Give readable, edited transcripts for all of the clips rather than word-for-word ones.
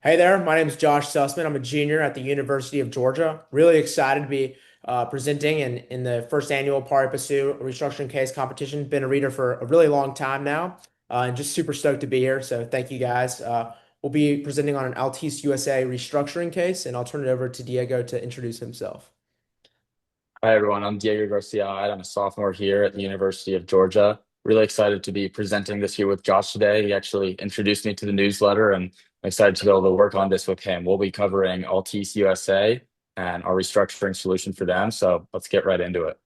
Hey there, my name is Josh Sussman. I'm a junior at the University of Georgia. Really excited to be presenting in the first annual Pari Passu restructuring case competition. Been a reader for a really long time now, and just super stoked to be here. So thank you guys. We'll be presenting on an Altice USA restructuring case, and I'll turn it over to Diego to introduce himself. Hi, everyone. I'm Diego Garcia-Ide. I'm a sophomore here at the University of Georgia. Really excited to be presenting this here with Josh today. He actually introduced me to the newsletter, and I'm excited to be able to work on this with him. We'll be covering Altice USA and our restructuring solution for them. So let's get right into it.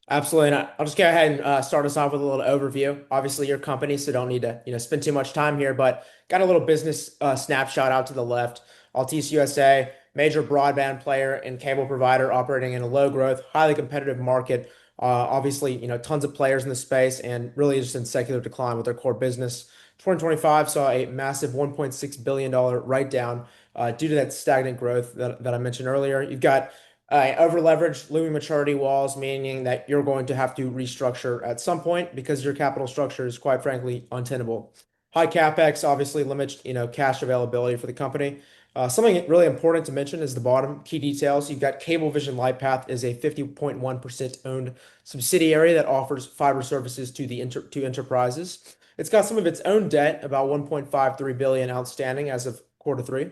Absolutely. And I'll just go ahead and start us off with a little overview. Obviously, your company, so don't need to spend too much time here, but got a little business snapshot out to the left. Altice USA, major broadband player and cable provider operating in a low growth, highly competitive market. Obviously, tons of players in the space and really just in secular decline with their core business. 2025 saw a massive $1.6 billion write down due to that stagnant growth that I mentioned earlier. You've got over-leveraged looming maturity walls, meaning that you're going to have to restructure at some point because your capital structure is quite frankly untenable. High capex obviously limits, cash availability for the company. Something really important to mention is the bottom key details. You've got Cablevision Lightpath is a 50.1% owned subsidiary that offers fiber services to to enterprises. It's got some of its own debt, about 1.53 billion outstanding as of quarter three.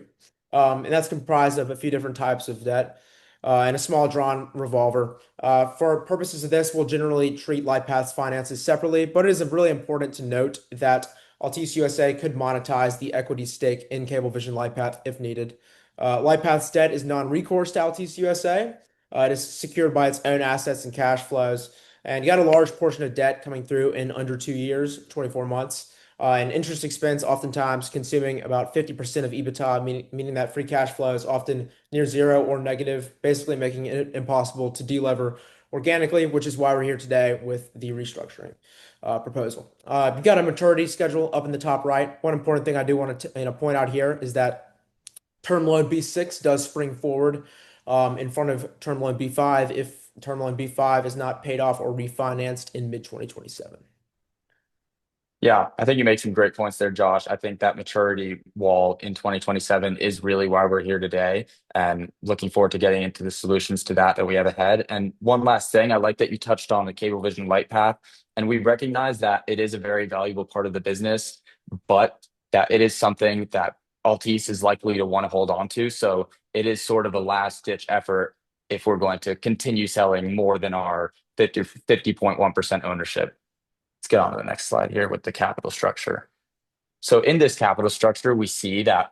And that's comprised of a few different types of debt and a small drawn revolver. For purposes of this, we'll generally treat Lightpath's finances separately, but it is really important to note that Altice USA could monetize the equity stake in Cablevision Lightpath if needed. Lightpath's debt is non-recourse to Altice USA. It is secured by its own assets and cash flows, and you got a large portion of debt coming through in under 2 years, 24 months. And interest expense oftentimes consuming about 50% of EBITDA, meaning that free cash flow is often near zero or negative, basically making it impossible to delever organically, which is why we're here today with the restructuring proposal. You've got a maturity schedule up in the top right. One important thing I do want to point out here is that term loan B6 does spring forward in front of term loan B5 if term loan B5 is not paid off or refinanced in mid 2027. Yeah, I think you make some great points there, Josh. I think that maturity wall in 2027 is really why we're here today, and looking forward to getting into the solutions to that we have ahead. And one last thing, I like that you touched on the Cablevision Lightpath, and we recognize that it is a very valuable part of the business, but that it is something that Altice is likely to want to hold on to. So it is sort of a last ditch effort if we're going to continue selling more than our 50.1% ownership. Let's get on to the next slide here with the capital structure. So in this capital structure, we see that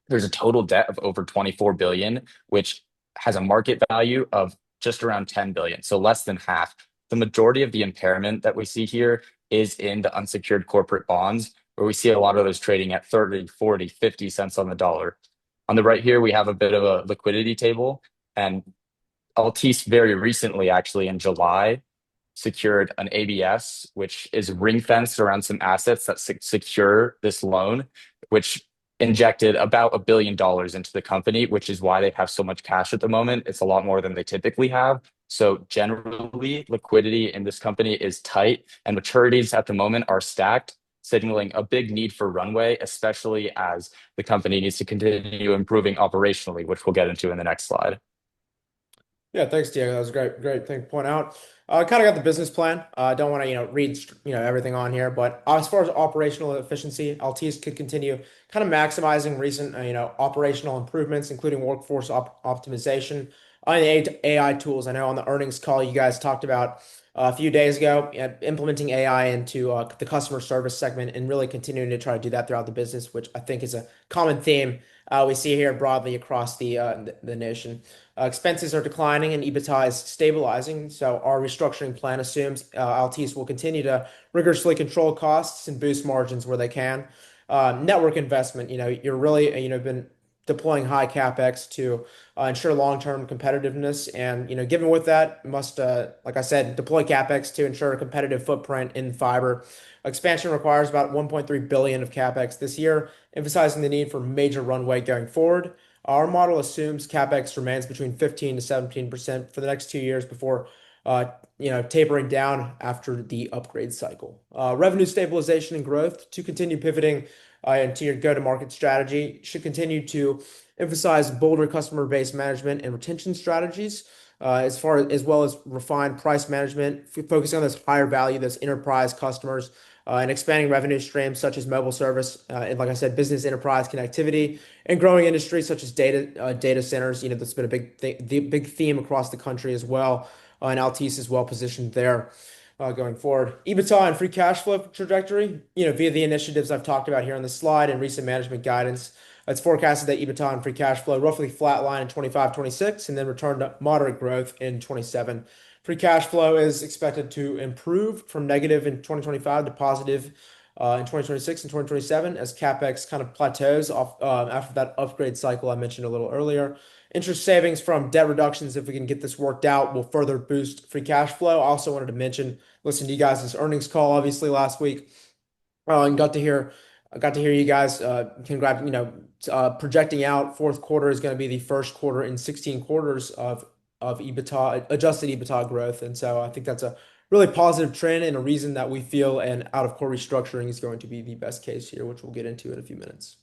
there's a total debt of over 24 billion, which has a market value of just around 10 billion, so less than half. The majority of the impairment that we see here is in the unsecured corporate bonds, where we see a lot of those trading at 30, 40, 50 cents on the dollar. On the right here, we have a bit of a liquidity table, and Altice very recently, actually in July, secured an ABS, which is ring fenced around some assets that secure this loan, which injected about $1 billion into the company, which is why they have so much cash at the moment. It's a lot more than they typically have. So generally, liquidity in this company is tight, and maturities at the moment are stacked, signaling a big need for runway, especially as the company needs to continue improving operationally, which we'll get into in the next slide. Yeah, thanks, Diego. That was a great thing to point out. I kind of got the business plan. I don't want to, read, everything on here, but as far as operational efficiency, Altice could continue kind of maximizing recent, operational improvements, including workforce optimization on the AI tools. I know on the earnings call you guys talked about a few days ago, implementing AI into the customer service segment and really continuing to try to do that throughout the business, which I think is a common theme we see here broadly across the nation. Expenses are declining and EBITDA is stabilizing. So our restructuring plan assumes Altice will continue to rigorously control costs and boost margins where they can. Network investment, you're really, been deploying high capex to ensure long-term competitiveness. And, given with that, must, like I said, deploy capex to ensure a competitive footprint in fiber. Expansion requires about 1.3 billion of capex this year, emphasizing the need for major runway going forward. Our model assumes CapEx remains between 15 to 17% for the next 2 years before tapering down after the upgrade cycle. Revenue stabilization and growth to continue pivoting and to your go-to-market strategy. You should continue to emphasize bolder customer base management and retention strategies, as well as refined price management, focusing on those higher value, those enterprise customers, and expanding revenue streams such as mobile service, and like I said, business enterprise connectivity, and growing industries such as data centers. That's been a big theme across the country as well, and Altice is well positioned there. Going forward, EBITDA and free cash flow trajectory, via the initiatives I've talked about here on the slide and recent management guidance, it's forecasted that EBITDA and free cash flow roughly flatline in 25, 26, and then return to moderate growth in 27. Free cash flow is expected to improve from negative in 2025 to positive in 2026 and 2027 as CapEx kind of plateaus off after that upgrade cycle I mentioned a little earlier. Interest savings from debt reductions, if we can get this worked out, will further boost free cash flow. I also wanted to mention, listen to you guys' earnings call, obviously last week, and got to hear you guys projecting out fourth quarter is going to be the first quarter in 16 quarters of EBITDA, adjusted EBITDA growth. And so I think that's a really positive trend and a reason that we feel an out of core restructuring is going to be the best case here, which we'll get into in a few minutes.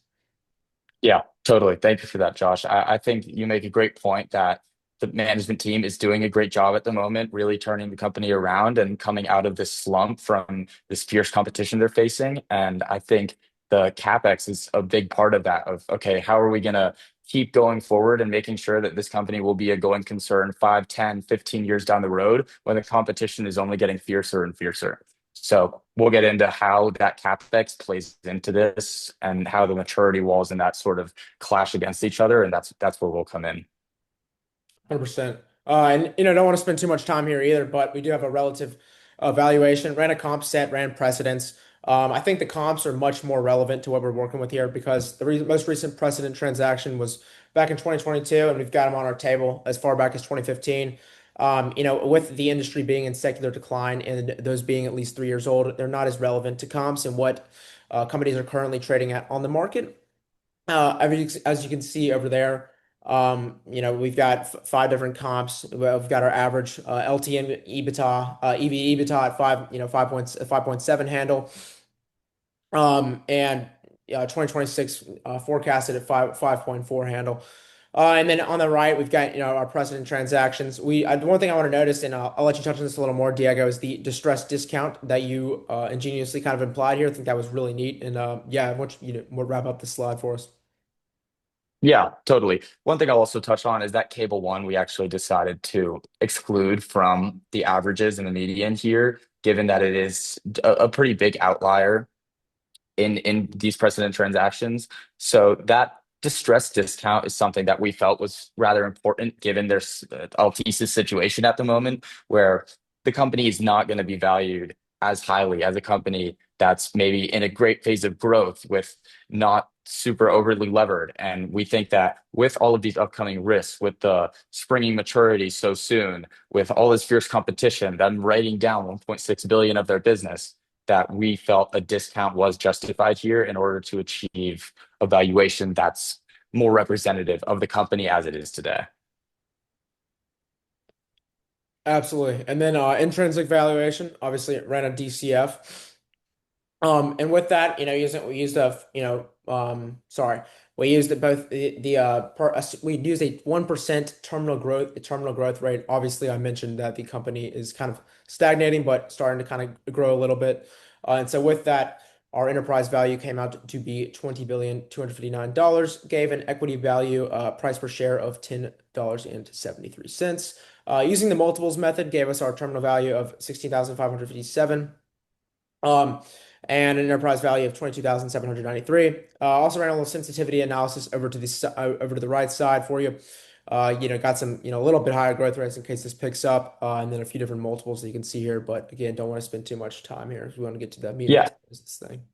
Yeah, totally. Thank you for that, Josh. I think you make a great point that the management team is doing a great job at the moment, really turning the company around and coming out of this slump from this fierce competition they're facing. And I think the CapEx is a big part of that, of, okay, how are we going to keep going forward and making sure that this company will be a going concern 5, 10, 15 years down the road when the competition is only getting fiercer and fiercer. So we'll get into how that capex plays into this and how the maturity walls and that sort of clash against each other, and that's where we'll come in. 100%. And don't want to spend too much time here either, but we do have a relative valuation. Ran a comp set, ran precedents. I think the comps are much more relevant to what we're working with here because the most recent precedent transaction was back in 2022, and we've got them on our table as far back as 2015. With the industry being in secular decline and those being at least 3 years old, they're not as relevant to comps and what companies are currently trading at on the market. As you can see over there, we've got five different comps. We've got our average LTM EBITDA, EV/EBITDA at 5.7 handle, and 2026 forecasted at 5.4 handle. And then on the right, we've got our precedent transactions. One thing I want to notice, and I'll let you touch on this a little more, Diego, is the distressed discount that you ingeniously kind of implied here. I think that was really neat. And yeah, I want you to wrap up the slide for us. Yeah, totally. One thing I'll also touch on is that cable one we actually decided to exclude from the averages and the median here, given that it is a pretty big outlier in these precedent transactions. So that distress discount is something that we felt was rather important given their Altice's situation at the moment, where the company is not going to be valued as highly as a company that's maybe in a great phase of growth with not super overly levered. And we think that with all of these upcoming risks, with the springing maturity so soon, with all this fierce competition, them writing down 1.6 billion of their business, that we felt a discount was justified here in order to achieve a valuation that's more representative of the company as it is today. Absolutely. And then intrinsic valuation, obviously it ran a DCF. And with that, we used a, sorry, we used both we used a 1% terminal growth rate. Obviously, I mentioned that the company is kind of stagnating, but starting to kind of grow a little bit. And so with that, our enterprise value came out to be $20,259,000, gave an equity value price per share of $10.73. Using the multiples method gave us our terminal value of 16,557. And an enterprise value of 22,793. Also ran a little sensitivity analysis over to the right side for you. Got some a little bit higher growth rates in case this picks up, and then a few different multiples that you can see here. But again, don't want to spend too much time here. We want to get to the meat of Yeah, this thing.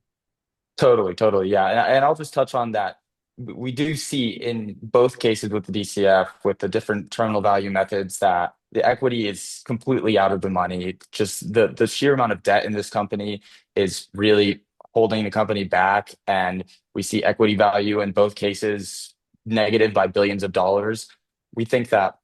totally, totally. Yeah. And I'll just touch on that. We do see in both cases with the DCF, with the different terminal value methods, that the equity is completely out of the money. Just the sheer amount of debt in this company is really holding the company back. And we see equity value in both cases negative by billions of dollars. We think that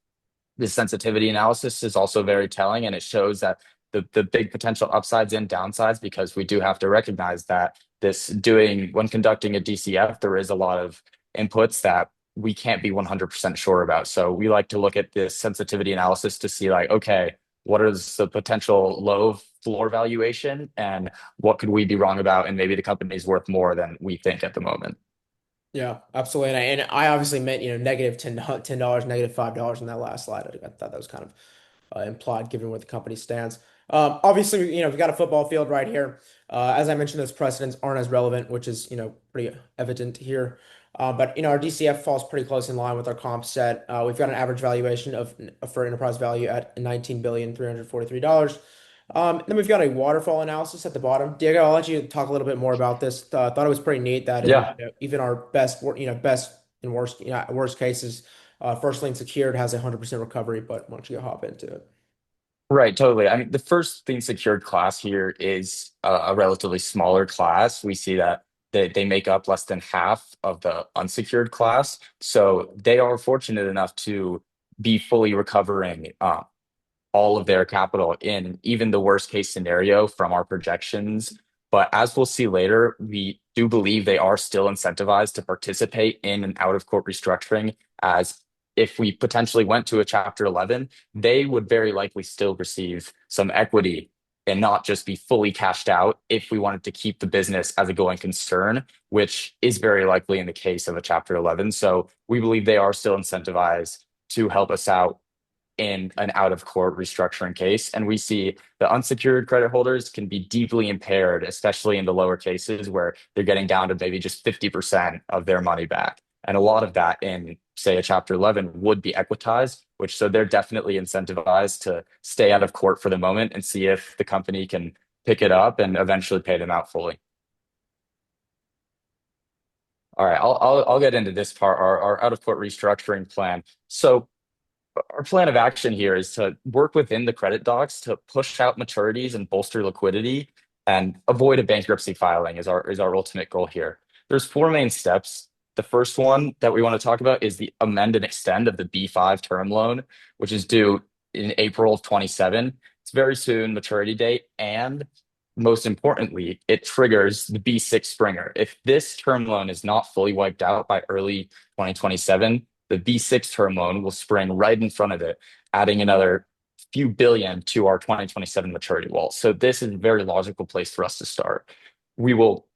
this sensitivity analysis is also very telling, and it shows that the big potential upsides and downsides, because we do have to recognize that this doing when conducting a DCF, there is a lot of inputs that we can't be 100% sure about. So we like to look at this sensitivity analysis to see like, okay, what is the potential low floor valuation and what could we be wrong about? And maybe the company's worth more than we think at the moment. Yeah, absolutely. And I obviously meant, negative $10, negative $5 in that last slide. I thought that was kind of implied given where the company stands. Obviously, we've got a football field right here. As I mentioned, those precedents aren't as relevant, which is, pretty evident here. But, our DCF falls pretty close in line with our comp set. We've got an average valuation for enterprise value at $19,343. Then we've got a waterfall analysis at the bottom. Diego, I'll let you talk a little bit more about this. Thought it was pretty neat that in Yeah. even our best and worst worst cases, first lien secured has 100% recovery. But why don't you go hop into it? Right, totally. I mean, the first thing secured class here is a relatively smaller class. We see that they make up less than half of the unsecured class. So they are fortunate enough to be fully recovering all of their capital in even the worst case scenario from our projections. But as we'll see later, we do believe they are still incentivized to participate in an out of court restructuring, as if we potentially went to a Chapter 11, they would very likely still receive some equity and not just be fully cashed out if we wanted to keep the business as a going concern, which is very likely in the case of a Chapter 11. So we believe they are still incentivized to help us out in an out of court restructuring case. And we see the unsecured credit holders can be deeply impaired, especially in the lower cases where they're getting down to maybe just 50% of their money back. And a lot of that in, say, a Chapter 11 would be equitized, which so they're definitely incentivized to stay out of court for the moment and see if the company can pick it up and eventually pay them out fully. All right, I'll get into this part, our out of court restructuring plan. So our plan of action here is to work within the credit docs to push out maturities and bolster liquidity and avoid a bankruptcy filing is our ultimate goal here. There's four main steps. The first one that we want to talk about is the amend and extend of the B5 term loan, which is due in April of 27. It's very soon maturity date, and most importantly, it triggers the B6 Springer. If this term loan is not fully wiped out by early 2027, the B6 term loan will spring right in front of it, adding another few billion to our 2027 maturity wall. So this is a very logical place for us to start. We will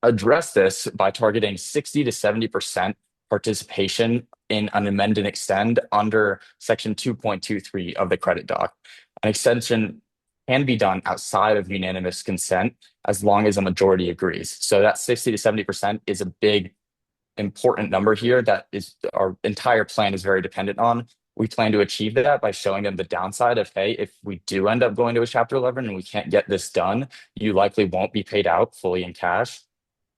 address this by targeting 60 to 70% participation in an amend and extend under section 2.23 of the credit doc. An extension can be done outside of unanimous consent as long as a majority agrees. So that 60 to 70% is a big important number here that is our entire plan is very dependent on. We plan to achieve that by showing them the downside of, hey, if we do end up going to a Chapter 11 and we can't get this done, you likely won't be paid out fully in cash.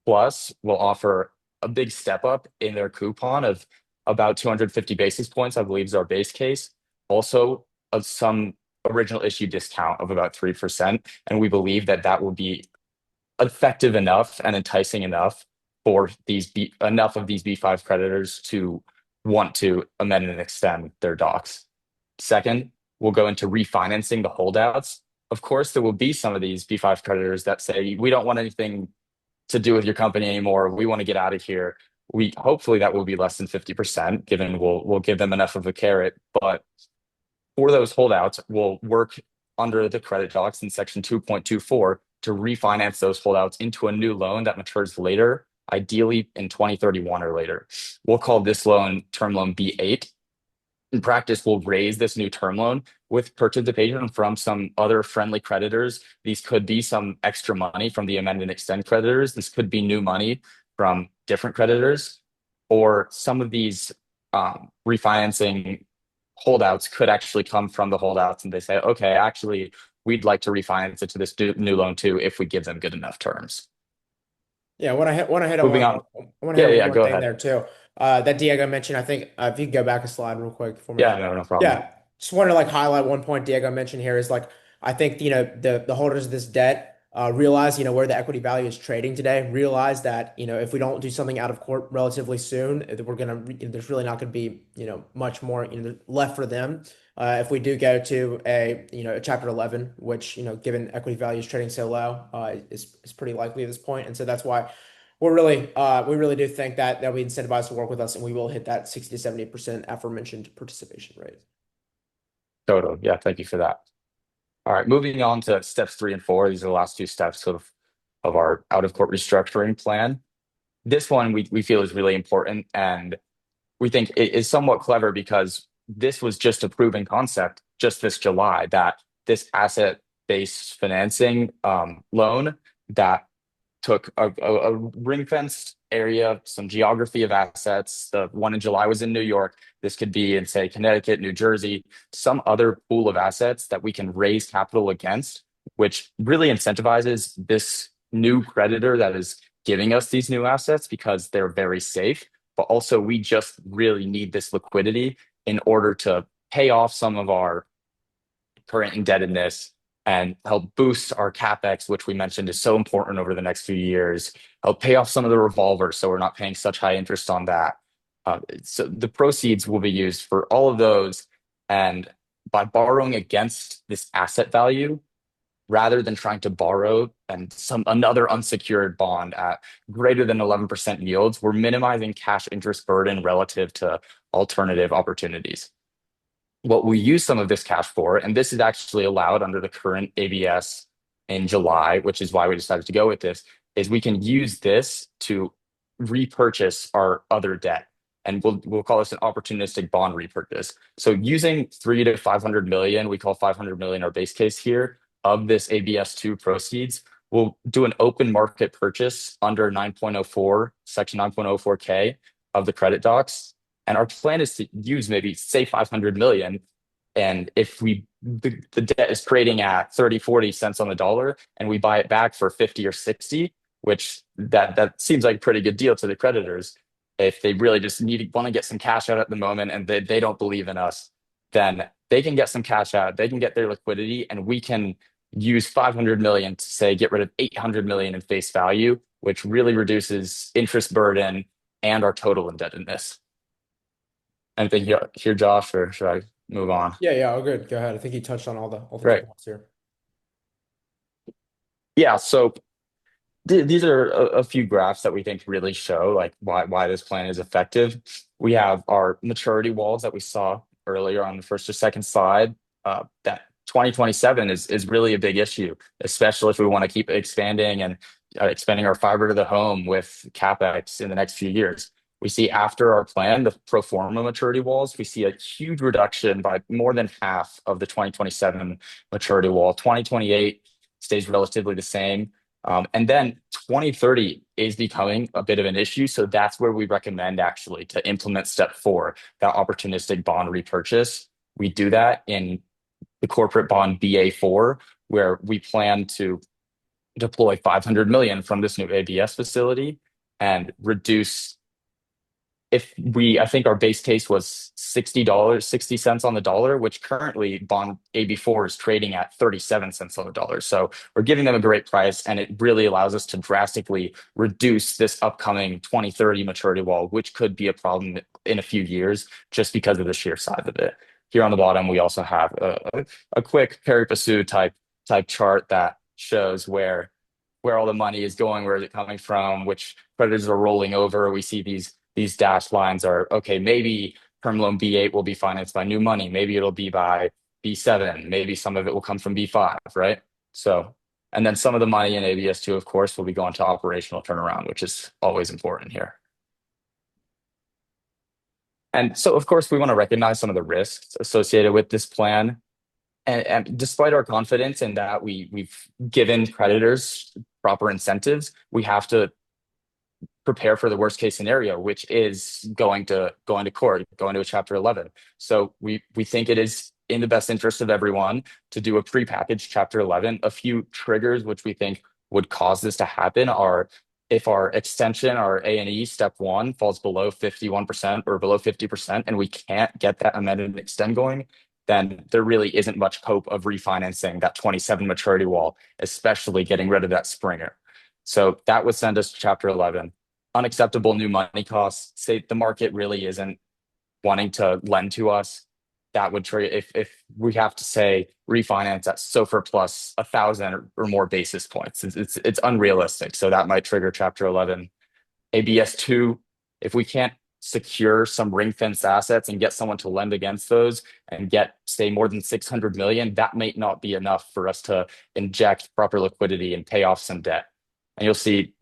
Plus, we'll offer a big step up in their coupon of about 250 basis points, I believe is our base case. Also, of some original issue discount of about 3%. And we believe that that will be effective enough and enticing enough for enough of these B5 creditors to want to amend and extend their docs. Second, we'll go into refinancing the holdouts. Of course, there will be some of these B5 creditors that say, we don't want anything to do with your company anymore. We want to get out of here. We hopefully that will be less than 50%, given we'll give them enough of a carrot. But for those holdouts, we'll work under the credit docs in section 2.24 to refinance those holdouts into a new loan that matures later, ideally in 2031 or later. We'll call this loan term loan B8. In practice, we'll raise this new term loan with participation from some other friendly creditors. These could be some extra money from the amend and extend creditors. This could be new money from different creditors, or some of these refinancing holdouts could actually come from the holdouts and they say, okay, actually, we'd like to refinance it to this new loan too if we give them good enough terms. Yeah, I want to hit on Moving on. I want to Yeah, hit on yeah, one more go thing ahead. there too. That Diego mentioned. I think if you could go back a slide real quick for me. Yeah, no, no problem. Yeah, just wanted to like highlight one point Diego mentioned here is like I think the holders of this debt. realize, where the equity value is trading today. Realize that, if we don't do something out of court relatively soon, there's really not going to be, much more, left for them. If we do go to a Chapter 11, which, given equity value is trading so low, is pretty likely at this point. And so that's why we really do think that they'll be incentivized to work with us, and we will hit that 60 to 70% aforementioned participation rate. Total. Yeah, thank you for that. All right, moving on to steps 3 and 4. These are the last two steps of our out of court restructuring plan. This one we feel is really important, and we think it is somewhat clever because this was just a proven concept just this July that this asset-based financing loan that took a ring-fenced area, some geography of assets. The one in July was in New York. This could be in, say, Connecticut, New Jersey, some other pool of assets that we can raise capital against, which really incentivizes this new creditor that is giving us these new assets because they're very safe. But also, we just really need this liquidity in order to pay off some of our current indebtedness and help boost our capex, which we mentioned is so important over the next few years, help pay off some of the revolvers so we're not paying such high interest on that. So the proceeds will be used for all of those. And by borrowing against this asset value, rather than trying to borrow and some another unsecured bond at greater than 11% yields, we're minimizing cash interest burden relative to alternative opportunities. What we use some of this cash for, and this is actually allowed under the current ABS in July, which is why we decided to go with this, is we can use this to repurchase our other debt. And we'll call this an opportunistic bond repurchase. So using 3 to 500 million, we call 500 million our base case here, of this ABS2 proceeds, we'll do an open market purchase under 9.04, section 9.04K of the credit docs. And our plan is to use maybe say 500 million. And if the debt is trading at 30, 40 cents on the dollar and we buy it back for 50 or 60, which that seems like a pretty good deal to the creditors. If they really just want to get some cash out at the moment and they don't believe in us, then they can get some cash out, they can get their liquidity, and we can use 500 million to say get rid of 800 million in face value, which really reduces interest burden and our total indebtedness. Anything here, Josh, or should I move on? Yeah, all good. Go ahead. I think you touched on all the key Right. points here. Yeah. So these are a few graphs that we think really show like why this plan is effective. We have our maturity walls that we saw earlier on the first or second slide. That 2027 is really a big issue, especially if we want to keep expanding and expanding our fiber to the home with capex in the next few years. We see after our plan, the pro forma maturity walls, we see a huge reduction by more than half of the 2027 maturity wall. 2028 stays relatively the same. And then 2030 is becoming a bit of an issue. So that's where we recommend actually to implement step 4, that opportunistic bond repurchase. We do that in the corporate bond BA4, where we plan to deploy 500 million from this new ABS facility and reduce I think our base case was $60, 60 cents on the dollar, which currently bond AB4 is trading at 37 cents on the dollar. So we're giving them a great price, and it really allows us to drastically reduce this upcoming 2030 maturity wall, which could be a problem in a few years just because of the sheer size of it. Here on the bottom, we also have a quick Pari Passu type chart that shows where all the money is going, where is it coming from, which creditors are rolling over. We see these dashed lines are, okay, maybe term loan B8 will be financed by new money. Maybe it'll be by B7. Maybe some of it will come from B5, right? So, and then some of the money in ABS2, of course, will be going to operational turnaround, which is always important here. And so, of course, we want to recognize some of the risks associated with this plan. And despite our confidence in that we've given creditors proper incentives, we have to prepare for the worst case scenario, which is going to court, going to a Chapter 11. So we think it is in the best interest of everyone to do a prepackaged Chapter 11. A few triggers which we think would cause this to happen are if our extension, our A&E step 1 falls below 51% or below 50%, and we can't get that amended and extend going, then there really isn't much hope of refinancing that 27 maturity wall, especially getting rid of that Springer. So that would send us to Chapter 11. Unacceptable new money costs. Say the market really isn't wanting to lend to us. That would trigger if we have to say refinance at SOFR plus 1,000 or more basis points. It's unrealistic. So that might trigger Chapter 11. ABS 2, if we can't secure some ring fence assets and get someone to lend against those and get, say, more than 600 million, that may not be enough for us to inject proper liquidity and pay off some debt. And you'll see,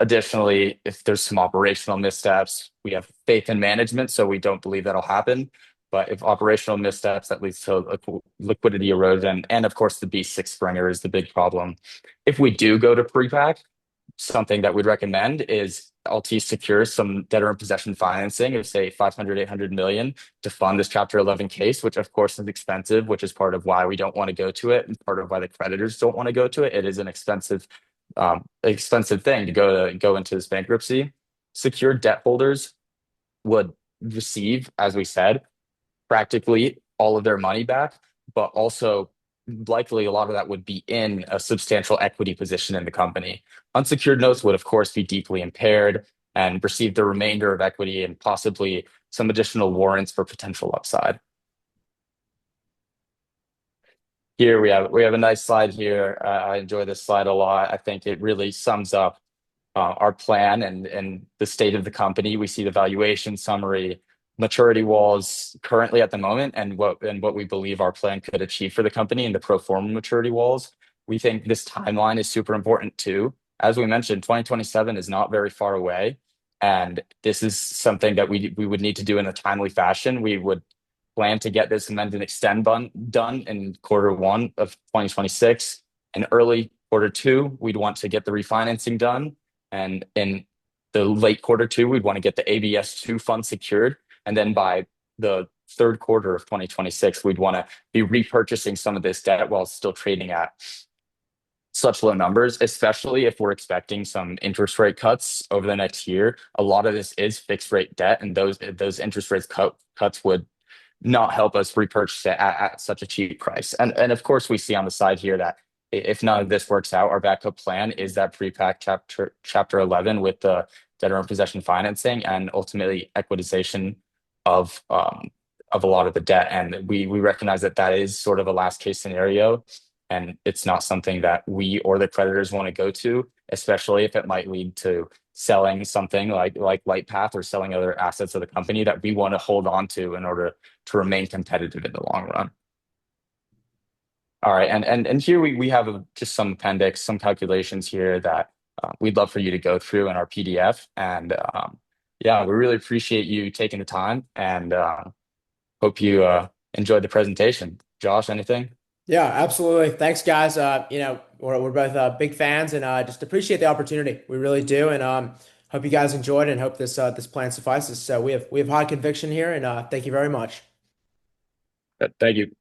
additionally, if there's some operational missteps, we have faith in management, so we don't believe that'll happen. But if operational missteps, that leads to liquidity erosion. And of course, the B6 Springer is the big problem. If we do go to prepack, something that we'd recommend is Altice secures some debtor in possession financing of say 500, 800 million to fund this Chapter 11 case, which of course is expensive, which is part of why we don't want to go to it and part of why the creditors don't want to go to it. It is an expensive thing to go into this bankruptcy. Secured debt holders would receive, as we said, practically all of their money back, but also likely a lot of that would be in a substantial equity position in the company. Unsecured notes would, of course, be deeply impaired and receive the remainder of equity and possibly some additional warrants for potential upside. Here we have a nice slide here. I enjoy this slide a lot. I think it really sums up our plan and the state of the company. We see the valuation summary, maturity walls currently at the moment, and what we believe our plan could achieve for the company and the pro forma maturity walls. We think this timeline is super important too. As we mentioned, 2027 is not very far away, and this is something that we would need to do in a timely fashion. We would plan to get this amend and extend done in Q1 of 2026. In early Q2, we'd want to get the refinancing done. And in the late Q2, we'd want to get the ABS2 fund secured. And then by the Q3 of 2026, we'd want to be repurchasing some of this debt while still trading at such low numbers, especially if we're expecting some interest rate cuts over the next year. A lot of this is fixed rate debt, and those interest rate cuts would not help us repurchase it at such a cheap price. And of course, we see on the side here that if none of this works out, our backup plan is that prepack chapter 11 with the debtor in possession financing and ultimately equitization of a lot of the debt. And we recognize that that is sort of a last case scenario, and it's not something that we or the creditors want to go to, especially if it might lead to selling something like Lightpath or selling other assets of the company that we want to hold on to in order to remain competitive in the long run. All right, and here we have just some appendix, some calculations here that we'd love for you to go through in our PDF. And yeah, we really appreciate you taking the time, and hope you enjoyed the presentation. Josh, anything? Yeah, absolutely. Thanks, guys. We're both big fans and just appreciate the opportunity. We really do, and hope you guys enjoyed and hope this plan suffices. So we have high conviction here, and thank you very much. Thank you.